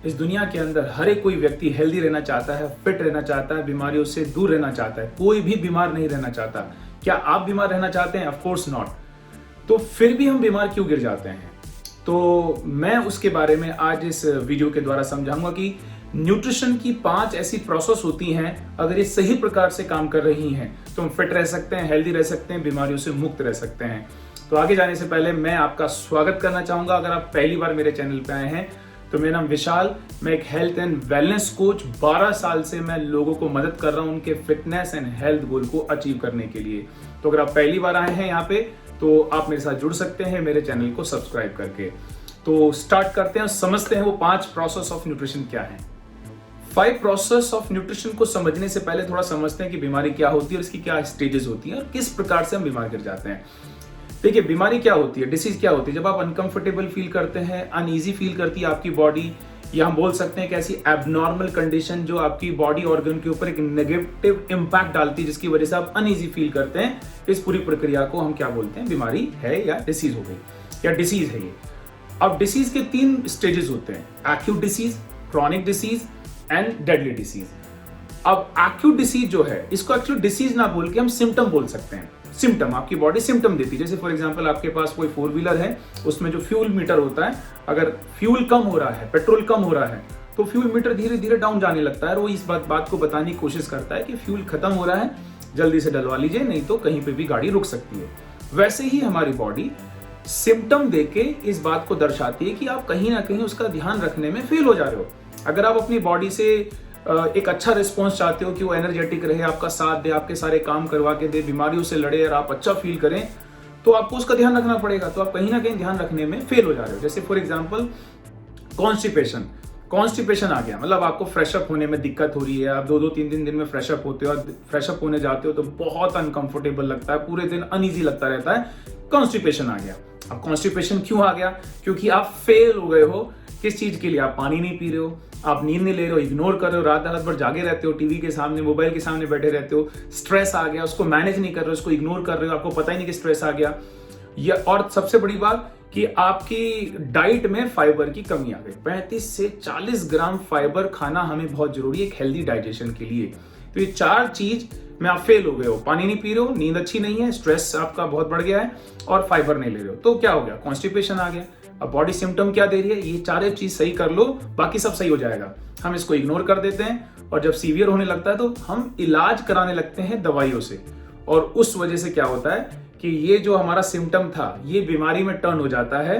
इस दुनिया के अंदर हर एक कोई व्यक्ति हेल्दी रहना चाहता है, फिट रहना चाहता है, बीमारियों से दूर रहना चाहता है। कोई भी बीमार नहीं रहना चाहता। क्या आप बीमार रहना चाहते हैं? Of course not. तो फिर भी हम बीमार क्यों गिर जाते हैं? तो मैं उसके बारे में आज इस वीडियो के द्वारा समझाऊंगा कि न्यूट्रिशन की 5 ऐसी प्रोसेस होती हैं, अगर ये सही प्रकार से काम कर रही हैं तो हम फिट रह सकते हैं, हेल्दी रह सकते हैं, बीमारियों से मुक्त रह सकते हैं। तो आगे जाने से पहले मैं आपका स्वागत करना चाहूंगा। अगर आप पहली बार मेरे चैनल पे आए हैं तो मेरा नाम विशाल, मैं एक हेल्थ एंड वेलनेस कोच। 12 साल से मैं लोगों को मदद कर रहा हूं उनके फिटनेस एंड हेल्थ गोल को अचीव करने के लिए। तो अगर आप पहली बार आए हैं यहाँ पे तो आप मेरे साथ जुड़ सकते हैं मेरे चैनल को सब्सक्राइब करके। तो स्टार्ट करते हैं और समझते हैं वो 5 प्रोसेस ऑफ न्यूट्रिशन क्या है। 5 प्रोसेस ऑफ न्यूट्रिशन को समझने से पहले थोड़ा समझते हैं कि बीमारी क्या होती है और इसकी क्या स्टेजेस होती हैं और किस प्रकार से हम बीमार गिर जाते हैं। देखिए, बीमारी क्या होती है, डिसीज क्या होती है? जब आप अनकंफर्टेबल फील करते हैं, अनईजी फील करती है आपकी बॉडी, या हम बोल सकते हैं कि ऐसी एबनॉर्मल कंडीशन जो आपकी बॉडी ऑर्गन के ऊपर एक नेगेटिव इंपैक्ट डालती है जिसकी वजह से आप अनईजी फील करते हैं, इस पूरी प्रक्रिया को हम क्या बोलते हैं? बीमारी है या डिसीज हो गई या डिसीज है ये। अब डिसीज के 3 स्टेजेस होते हैं, acute disease, chronic disease and deadly disease. अब एक्यूट डिसीज जो है, इसको एक्चुअली डिसीज ना बोल के हम सिम्टम बोल सकते हैं। सिम्टम, आपकी बॉडी सिम्टम देती है। जैसे फॉर एग्जांपल आपके पास कोई 4 व्हीलर है, उसमें जो फ्यूल मीटर होता है, अगर फ्यूल कम हो रहा है, पेट्रोल कम हो रहा है, तो फ्यूल मीटर धीरे धीरे डाउन जाने लगता है और वो इस बात को बताने की कोशिश करता है कि फ्यूल खत्म हो रहा है, जल्दी से डलवा लीजिए, नहीं तो कहीं पे भी गाड़ी रुक सकती है। वैसे ही हमारी बॉडी सिम्टम देके इस बात को दर्शाती है कि आप कहीं ना कहीं उसका ध्यान रखने में फेल हो जा रहे हो। अगर आप अपनी बॉडी से एक अच्छा रिस्पॉन्स चाहते हो कि वो एनर्जेटिक रहे, आपका साथ दे, आपके सारे काम करवा के दे, बीमारियों से लड़े और आप अच्छा फील करें, तो आपको उसका ध्यान रखना पड़ेगा। तो आप कहीं ना कहीं ध्यान रखने में फेल हो जा रहे हो। जैसे फॉर एग्जांपल कॉन्स्टिपेशन आ गया, मतलब आपको फ्रेशअप होने में दिक्कत हो रही है, आप 2-3 दिन में फ्रेशअप होते हो और फ्रेशअप होने जाते हो तो बहुत अनकंफर्टेबल लगता है, पूरे दिन अनईजी लगता रहता है, कॉन्स्टिपेशन आ गया। अब कॉन्स्टिपेशन क्यों आ गया? क्योंकि आप फेल हो गए हो। किस चीज के लिए? आप पानी नहीं पी रहे हो, आप नींद नहीं ले रहे हो, इग्नोर कर रहे हो, रात भर जागे रहते हो, टीवी के सामने, मोबाइल के सामने बैठे रहते हो, स्ट्रेस आ गया, उसको मैनेज नहीं कर रहे हो, उसको इग्नोर कर रहे हो, आपको पता ही नहीं कि स्ट्रेस आ गया। और सबसे बड़ी बात कि आपकी डाइट में फाइबर की कमी आ गई। 35 से 40 ग्राम फाइबर खाना हमें बहुत जरूरी है एक हेल्दी डाइजेशन के लिए। तो ये 4 चीज में आप फेल हो गए हो, पानी नहीं पी रहे हो, नींद अच्छी नहीं है, स्ट्रेस आपका बहुत बढ़ गया है और फाइबर नहीं ले रहे हो, तो क्या हो गया? कॉन्स्टिपेशन आ गया। अब बॉडी सिम्टम क्या दे रही है? ये 4 चीज सही कर लो, बाकी सब सही हो जाएगा। हम इसको इग्नोर कर देते हैं और जब सीवियर होने लगता है तो हम इलाज कराने लगते हैं दवाइयों से, और उस वजह से क्या होता है कि ये जो हमारा सिम्टम था ये बीमारी में टर्न हो जाता है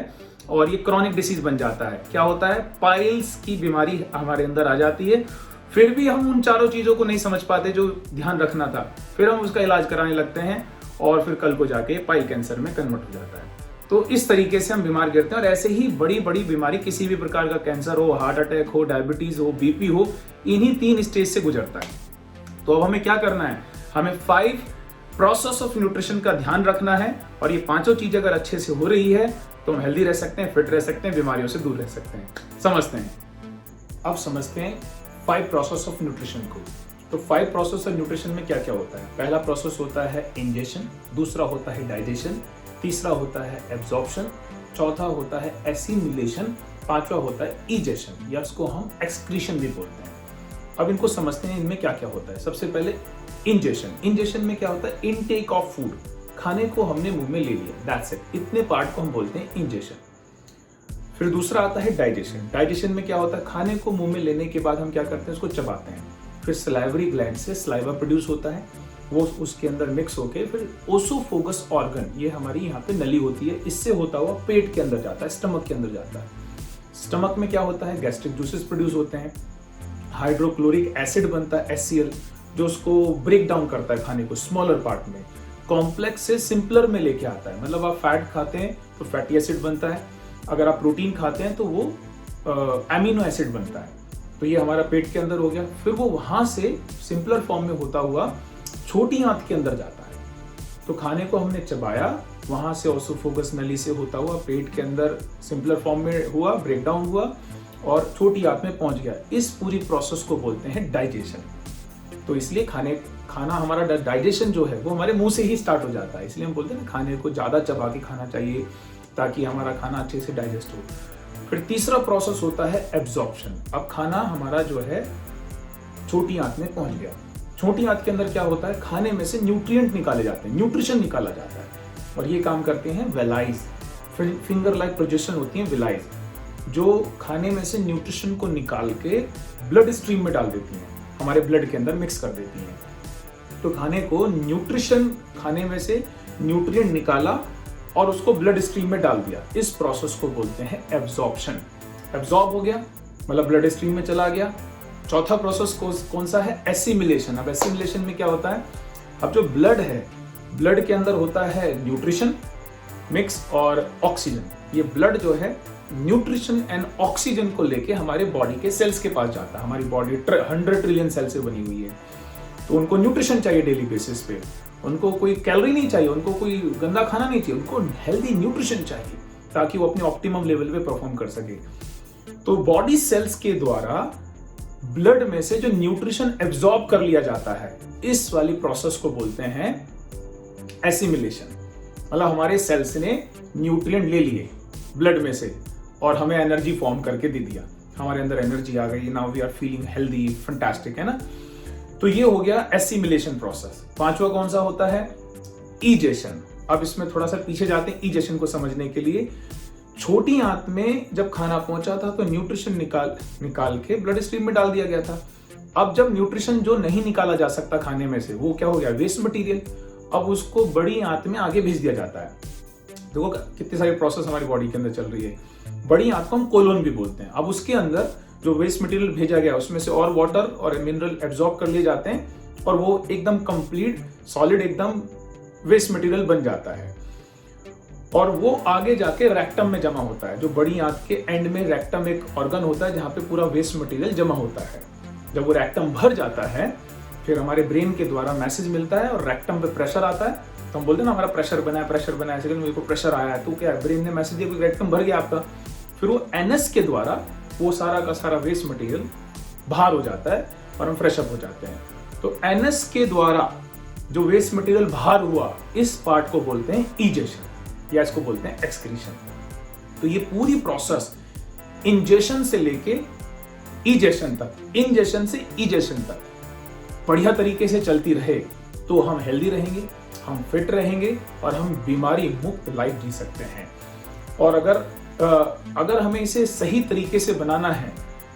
और ये क्रॉनिक डिसीज बन जाता है। क्या होता है? पाइल्स की बीमारी हमारे अंदर आ जाती है। फिर भी हम उन 4 चीजों को नहीं समझ पाते जो ध्यान रखना था, फिर हम उसका इलाज कराने लगते हैं और फिर कल को जाके पाइल कैंसर में कन्वर्ट हो जाता है। तो इस तरीके से हम बीमार गिरते हैं। और ऐसे ही बड़ी बड़ी बीमारी, किसी भी प्रकार का कैंसर हो, हार्ट अटैक हो, डायबिटीज हो, बीपी हो, इन्हीं 3 स्टेज से गुजरता है। तो अब हमें क्या करना है? हमें 5 प्रोसेस ऑफ न्यूट्रिशन का ध्यान रखना है और ये 5 चीजें अगर अच्छे से हो रही है तो हम हेल्दी रह सकते हैं, फिट रह सकते हैं, बीमारियों से दूर रह सकते हैं। समझते हैं, अब समझते हैं 5 प्रोसेस ऑफ न्यूट्रिशन को। तो 5 प्रोसेस ऑफ न्यूट्रिशन में क्या क्या होता है? पहला प्रोसेस होता है इंजेशन, दूसरा होता है डाइजेशन, तीसरा होता है एब्जॉर्प्शन, चौथा होता है एसिमिलेशन, 5वां होता है इजेशन, या इसको हम एक्सक्रीशन भी बोलते हैं। अब इनको समझते हैं, इनमें क्या क्या होता है। सबसे पहले इंजेशन में क्या होता है? इनटेक ऑफ फूड, खाने को हमने मुंह में ले लिया, दैट्स इट, इतने पार्ट को हम बोलते हैं इंजेशन। फिर दूसरा आता है डाइजेशन में क्या होता है? खाने को मुंह में लेने के बाद हम क्या करते हैं? उसको चबाते हैं। फिर सलाइवरी ग्लैंड से सलाइवा प्रोड्यूस होता है, वो उसके अंदर मिक्स होके फिर ओसोफोगस ऑर्गन, ये हमारी यहाँ पे नली होती है, इससे होता हुआ पेट के अंदर जाता है, स्टमक के अंदर जाता है। स्टमक में क्या होता है? गैस्ट्रिक जूसेस प्रोड्यूस होते हैं, हाइड्रोक्लोरिक एसिड बनता है HCl, जो उसको ब्रेक डाउन करता है खाने को स्मॉलर पार्ट में, कॉम्प्लेक्स से सिंपलर में लेके आता है। मतलब आप फैट खाते हैं तो फैटी एसिड बनता है, अगर आप प्रोटीन खाते हैं तो वो एमिनो एसिड बनता है। तो ये हमारा पेट के अंदर हो गया। फिर वो वहां से सिंपलर फॉर्म में होता हुआ छोटी आंत के अंदर जाता है। तो खाने को हमने चबाया, वहां से ओसोफोगस नली से होता हुआ पेट के अंदर सिंपलर फॉर्म में हुआ, ब्रेकडाउन हुआ और छोटी आंत में पहुंच गया। इस पूरी प्रोसेस को बोलते हैं डाइजेशन। तो इसलिए खाना हमारा डाइजेशन जो है वो हमारे मुंह से ही स्टार्ट हो जाता है। इसलिए हम बोलते हैं ना, खाने को ज्यादा चबा के खाना चाहिए ताकि हमारा खाना अच्छे से डाइजेस्ट हो। फिर तीसरा प्रोसेस होता है एब्जॉर्प्शन। अब खाना हमारा जो है छोटी आंत में पहुंच गया। छोटी आंत के अंदर क्या होता है, खाने में से न्यूट्रिएंट निकाले जाते हैं, न्यूट्रिशन निकाला जाता है, और ये काम करते हैं वेलाइज, फिंगर लाइक प्रोजेक्शन होती है वेलाइज, जो खाने में से न्यूट्रिशन को निकाल के ब्लड स्ट्रीम में डाल देती हैं, हमारे ब्लड के अंदर मिक्स कर देती हैं। तो खाने को न्यूट्रिशन, खाने में से न्यूट्रिएंट निकाला और उसको ब्लड स्ट्रीम में डाल दिया, इस प्रोसेस को बोलते हैं एब्जॉर्प्शन। एब्जॉर्ब हो गया मतलब ब्लड स्ट्रीम में चला गया। चौथा प्रोसेस कौन सा है, एसिमिलेशन। अब एसिमिलेशन में क्या होता है, अब जो ब्लड है, ब्लड के अंदर होता है न्यूट्रिशन मिक्स और ऑक्सीजन। ये ब्लड जो है न्यूट्रिशन एंड ऑक्सीजन को लेके हमारे बॉडी के सेल्स के पास जाता है। हमारी बॉडी 100 ट्रिलियन सेल से बनी हुई है, तो उनको न्यूट्रिशन चाहिए डेली बेसिस पे, उनको कोई कैलोरी नहीं चाहिए, उनको कोई गंदा खाना नहीं चाहिए, उनको हेल्दी न्यूट्रिशन चाहिए ताकि वो अपने ऑप्टिमम लेवल पे परफॉर्म कर सके। तो बॉडी सेल्स के द्वारा ब्लड में से जो न्यूट्रिशन एब्जॉर्ब कर लिया जाता है, इस वाली प्रोसेस को बोलते हैं एसिमिलेशन। मतलब हमारे सेल्स ने न्यूट्रिएंट ले लिए ब्लड में से और हमें एनर्जी फॉर्म करके दे दिया, हमारे अंदर एनर्जी आ गई, now we are feeling healthy, fantastic, है ना। तो ये हो गया एसिमिलेशन प्रोसेस। पांचवा कौन सा होता है, ईजेशन। अब इसमें थोड़ा सा पीछे जाते हैं ईजेशन को समझने के लिए। छोटी आंत में जब खाना पहुंचा था तो न्यूट्रिशन निकाल के ब्लड स्ट्रीम में डाल दिया गया था। अब जब न्यूट्रिशन जो नहीं निकाला जा सकता खाने में से, वो क्या हो गया, वेस्ट मटेरियल, अब उसको बड़ी आंत में आगे भेज दिया जाता है। देखो कितनी सारी प्रोसेस हमारी बॉडी के अंदर चल रही है। बड़ी आंत को हम कोलोन भी बोलते हैं। अब उसके अंदर जो वेस्ट मटेरियल भेजा गया उसमें से और वाटर और मिनरल एब्जॉर्ब कर लिए जाते हैं और वो एकदम कंप्लीट सॉलिड एकदम वेस्ट मटेरियल बन जाता है, और वो आगे जाके रेक्टम में जमा होता है। जो बड़ी आंत के एंड में रेक्टम एक ऑर्गन होता है जहां पे पूरा वेस्ट मटेरियल जमा होता है। जब वो रेक्टम भर जाता है फिर हमारे ब्रेन के द्वारा मैसेज मिलता है और रेक्टम पे प्रेशर आता है। तो हम बोलते हैं ना हमारा प्रेशर बना है, सेकंड मेरे को प्रेशर आया है, तो क्या है, ब्रेन ने मैसेज दिया रेक्टम भर गया आपका। फिर वो एनएस के द्वारा वो सारा का सारा वेस्ट मटेरियल बाहर हो जाता है और हम फ्रेश अप हो जाते हैं। तो एनएस के द्वारा जो वेस्ट मटेरियल बाहर हुआ, इस पार्ट को बोलते हैं ईजेशन या इसको बोलते हैं एक्सक्रीशन। तो ये पूरी प्रोसेस इंजेशन से लेके ईजेशन तक, इंजेशन से ईजेशन तक बढ़िया तरीके से चलती रहे तो हम हेल्दी रहेंगे, हम फिट रहेंगे और हम बीमारी मुक्त लाइफ जी सकते हैं। और अगर हमें इसे सही तरीके से बनाना है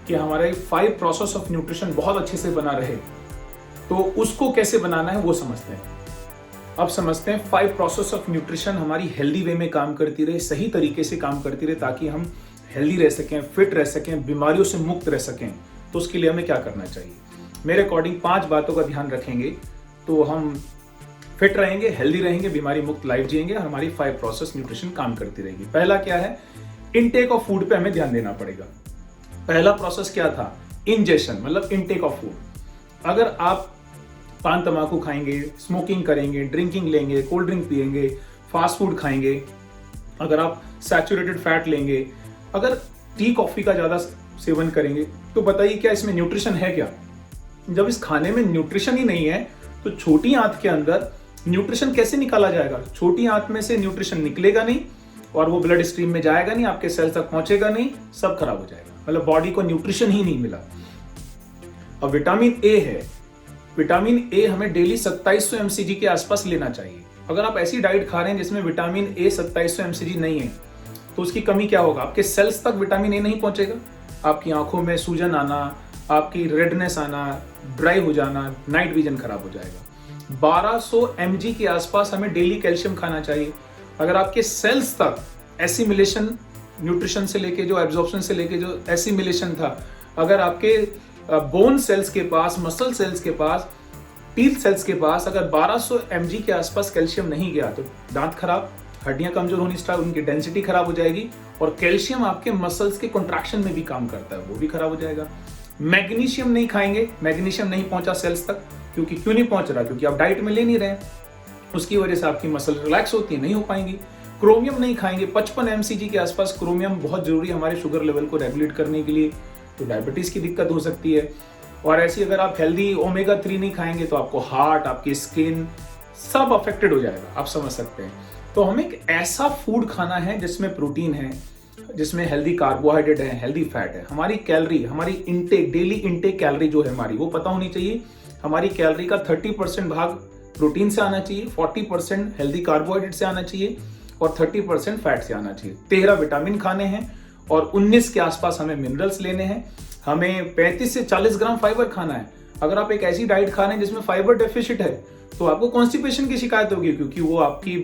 कि हमारे 5 प्रोसेस ऑफ न्यूट्रिशन बहुत अच्छे से बना रहे, तो उसको कैसे बनाना है वो समझते हैं। अब समझते हैं 5 प्रोसेस ऑफ न्यूट्रिशन हमारी हेल्दी वे में काम करती रहे, सही तरीके से काम करती रहे, ताकि हम हेल्दी रह सकें, फिट रह सकें, बीमारियों से मुक्त रह सकें। तो उसके लिए हमें क्या करना चाहिए, मेरे अकॉर्डिंग 5 बातों का ध्यान रखेंगे तो हम फिट रहेंगे, हेल्दी रहेंगे, बीमारी मुक्त लाइफ जिएंगे, हमारी 5 प्रोसेस न्यूट्रिशन काम करती रहेगी। पहला क्या है, इनटेक ऑफ फूड पे हमें ध्यान देना पड़ेगा। पहला प्रोसेस क्या था, इंजेशन, मतलब इनटेक ऑफ फूड। अगर आप पान तंबाकू खाएंगे, स्मोकिंग करेंगे, ड्रिंकिंग लेंगे, कोल्ड ड्रिंक पिएंगे, फास्ट फूड खाएंगे, अगर आप सैचुरेटेड फैट लेंगे, अगर टी कॉफी का ज्यादा सेवन करेंगे, तो बताइए क्या इसमें न्यूट्रिशन है क्या? जब इस खाने में न्यूट्रिशन ही नहीं है तो छोटी आंत के अंदर न्यूट्रिशन कैसे निकाला जाएगा? छोटी आंत में से न्यूट्रिशन निकलेगा नहीं और वो ब्लड स्ट्रीम में जाएगा नहीं, आपके सेल तक पहुंचेगा नहीं, सब खराब हो जाएगा। मतलब बॉडी को न्यूट्रिशन ही नहीं मिला। अब विटामिन ए है, विटामिन ए हमें डेली 2700 mcg के आसपास लेना चाहिए। अगर आप ऐसी डाइट खा रहे हैं जिसमें विटामिन ए 2700 mcg नहीं है, तो उसकी कमी क्या होगा, आपके सेल्स तक विटामिन ए नहीं पहुंचेगा, आपकी आंखों में सूजन आना, आपकी रेडनेस आना, ड्राई हो जाना, नाइट विजन खराब हो जाएगा। 1200 mg के आसपास हमें डेली कैल्शियम खाना चाहिए। अगर आपके सेल्स तक एसिमिलेशन, न्यूट्रिशन से लेके जो एब्जॉर्प्शन से लेके जो एसिमिलेशन था, अगर आपके बोन सेल्स के पास, मसल सेल्स के पास, टीथ सेल्स के पास अगर 1200 mg के आसपास कैल्शियम नहीं गया तो दांत खराब, हड्डियां कमजोर होनी स्टार्ट, उनकी डेंसिटी खराब हो जाएगी, और कैल्शियम आपके मसल्स के कॉन्ट्रैक्शन में भी काम करता है, वो भी खराब हो जाएगा। मैग्नीशियम नहीं खाएंगे, मैग्नीशियम नहीं पहुंचा सेल्स तक, क्योंकि क्यों नहीं पहुंच रहा, क्योंकि आप डाइट में ले नहीं रहे, उसकी वजह से आपकी मसल रिलैक्स होती है, नहीं हो पाएंगी। क्रोमियम नहीं खाएंगे, 55 mcg के आसपास क्रोमियम बहुत जरूरी है हमारे शुगर लेवल को रेगुलेट करने के लिए, तो डायबिटीज की दिक्कत हो सकती है। और ऐसी अगर आप हेल्दी ओमेगा 3 नहीं खाएंगे तो आपको हार्ट, आपकी स्किन सब अफेक्टेड हो जाएगा, आप समझ सकते हैं। तो हमें एक ऐसा फूड खाना है जिसमें प्रोटीन है, जिसमें हेल्दी कार्बोहाइड्रेट है, हेल्दी फैट है। हमारी कैलोरी, हमारी इंटेक, डेली इंटेक कैलोरी जो है हमारी, वो पता होनी चाहिए। हमारी कैलोरी का 30% भाग प्रोटीन से आना चाहिए, 40% हेल्दी कार्बोहाइड्रेट से आना चाहिए और 30% फैट से आना चाहिए। 13 विटामिन खाने हैं और 19 के आसपास हमें मिनरल्स लेने हैं। हमें 35 से 40 ग्राम फाइबर खाना है। अगर आप एक ऐसी डाइट खा रहे हैं जिसमें फाइबर डेफिशिट है तो आपको कॉन्स्टिपेशन की शिकायत होगी, क्योंकि वो आपकी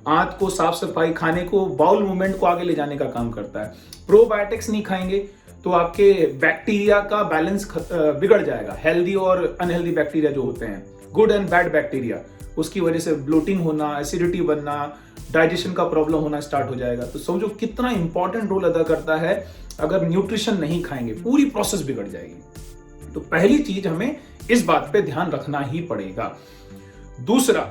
आंत को साफ सफाई, खाने को, बाउल मूवमेंट को आगे ले जाने का काम करता है। प्रोबायोटिक्स नहीं खाएंगे तो आपके बैक्टीरिया का बैलेंस बिगड़ जाएगा। हेल्दी और अनहेल्दी बैक्टीरिया जो होते हैं, गुड एंड बैड बैक्टीरिया, उसकी वजह से ब्लोटिंग होना, एसिडिटी बनना, डाइजेशन का प्रॉब्लम होना स्टार्ट हो जाएगा। तो समझो कितना इंपॉर्टेंट रोल अदा करता है। अगर न्यूट्रिशन नहीं खाएंगे पूरी प्रोसेस बिगड़ जाएगी। तो पहली चीज हमें इस बात पे ध्यान रखना ही पड़ेगा। दूसरा,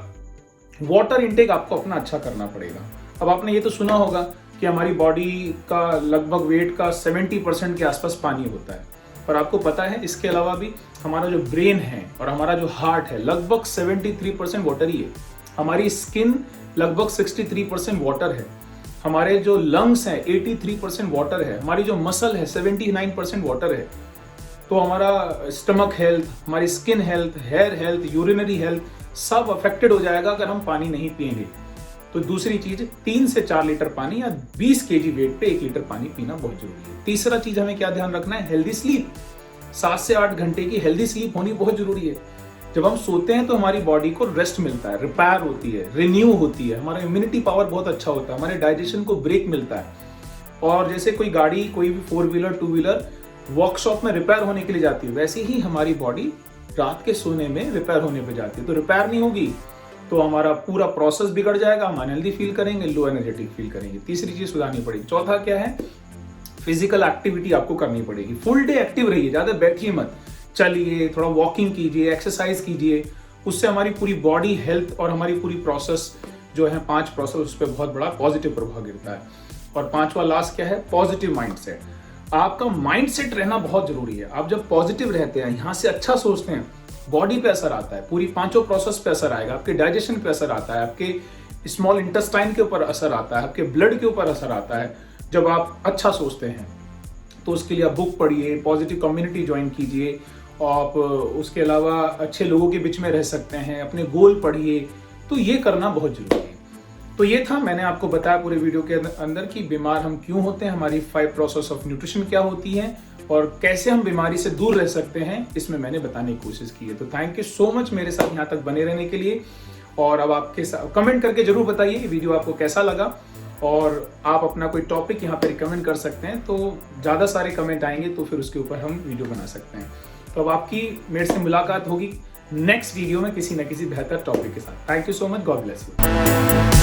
वाटर इंटेक आपको अपना अच्छा करना पड़ेगा। अब आपने ये तो सुना होगा कि हमारी बॉडी का लगभग वेट का 70% के आसपास पानी होता है, पर आपको पता है इसके अलावा भी हमारा जो ब्रेन है और हमारा जो हार्ट है लगभग 73% वाटर ही है। हमारी स्किन लगभग 63% वाटर है। हमारे जो लंग्स हैं 83% वाटर है। हमारी जो मसल है 79% वाटर है। तो हमारा स्टमक हेल्थ, हमारी skin health, hair health, urinary health सब अफेक्टेड हो जाएगा अगर हम पानी नहीं पिएंगे। तो दूसरी चीज, 3 से 4 लीटर पानी या 20 केजी वेट पे 1 लीटर पानी पीना बहुत जरूरी है। तीसरा चीज हमें क्या ध्यान रखना है, हेल्दी स्लीप। 7 से 8 घंटे की हेल्दी स्लीप होनी बहुत जरूरी है। जब हम सोते हैं तो हमारी बॉडी को रेस्ट मिलता है, रिपेयर होती है, रिन्यू होती है, हमारा इम्यूनिटी पावर बहुत अच्छा होता है, हमारे डाइजेशन को ब्रेक मिलता है। और जैसे कोई गाड़ी, कोई भी 4 व्हीलर 2 व्हीलर वर्कशॉप में रिपेयर होने के लिए जाती है, वैसे ही हमारी बॉडी रात के सोने में रिपेयर होने पे जाती है। तो रिपेयर नहीं होगी तो हमारा पूरा प्रोसेस बिगड़ जाएगा, हम अनहेल्दी फील करेंगे, लो एनर्जेटिक फील करेंगे। तीसरी चीज सुधारनी पड़ेगी। चौथा क्या है, फिजिकल एक्टिविटी आपको करनी पड़ेगी। फुल डे एक्टिव रहिए, ज्यादा बैठिए मत, चलिए, थोड़ा वॉकिंग कीजिए, एक्सरसाइज कीजिए। उससे हमारी पूरी बॉडी हेल्थ और हमारी पूरी प्रोसेस जो है 5 प्रोसेस, उस पर बहुत बड़ा पॉजिटिव प्रभाव गिरता है। और 5वां लास्ट क्या है, पॉजिटिव माइंडसेट। आपका माइंडसेट रहना बहुत जरूरी है। आप जब पॉजिटिव रहते हैं, यहां से अच्छा सोचते हैं, बॉडी पे असर आता है, पूरी 5 प्रोसेस पे असर आएगा, आपके डाइजेशन पे असर आता है, आपके स्मॉल इंटेस्टाइन के ऊपर असर आता है, आपके ब्लड के ऊपर असर आता है। जब आप अच्छा सोचते हैं तो उसके लिए आप बुक पढ़िए, पॉजिटिव कम्युनिटी ज्वाइन कीजिए, आप उसके अलावा अच्छे लोगों के बीच में रह सकते हैं, अपने गोल पढ़िए। तो ये करना बहुत जरूरी है। तो ये था, मैंने आपको बताया पूरे वीडियो के अंदर कि बीमार हम क्यों होते हैं, हमारी 5 प्रोसेस ऑफ न्यूट्रिशन क्या होती है और कैसे हम बीमारी से दूर रह सकते हैं, इसमें मैंने बताने की कोशिश की है। तो थैंक यू सो मच मेरे साथ यहाँ तक बने रहने के लिए। और अब आपके साथ कमेंट करके जरूर बताइए कि वीडियो आपको कैसा लगा, और आप अपना कोई टॉपिक यहाँ पे रिकमेंड कर सकते हैं। तो ज़्यादा सारे कमेंट आएंगे तो फिर उसके ऊपर हम वीडियो बना सकते हैं। तो अब आपकी मेरे से मुलाकात होगी नेक्स्ट वीडियो में किसी न किसी बेहतर टॉपिक के साथ। Thank you so much, God bless you.